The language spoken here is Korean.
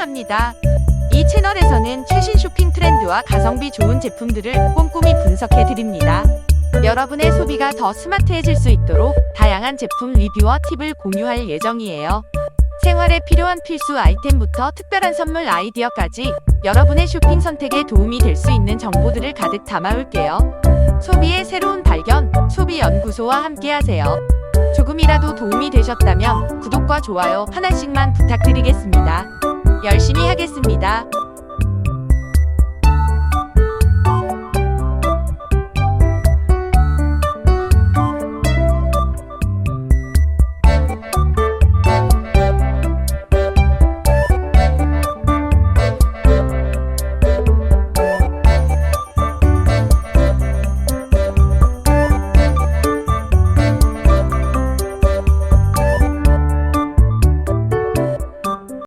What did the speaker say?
환영합니다. 이 채널에서는 최신 쇼핑 트렌드와 가성비 좋은 제품들을 꼼꼼히 분석해 드립니다. 여러분의 소비가 더 스마트해질 수 있도록 다양한 제품 리뷰와 팁을 공유할 예정이에요. 생활에 필요한 필수 아이템부터 특별한 선물 아이디어까지 여러분의 쇼핑 선택에 도움이 될 수 있는 정보들을 가득 담아올게요. 소비의 새로운 발견, 소비연구소와 함께하세요. 조금이라도 도움이 되셨다면 구독과 좋아요 하나씩만 부탁드리겠습니다. 열심히 하겠습니다.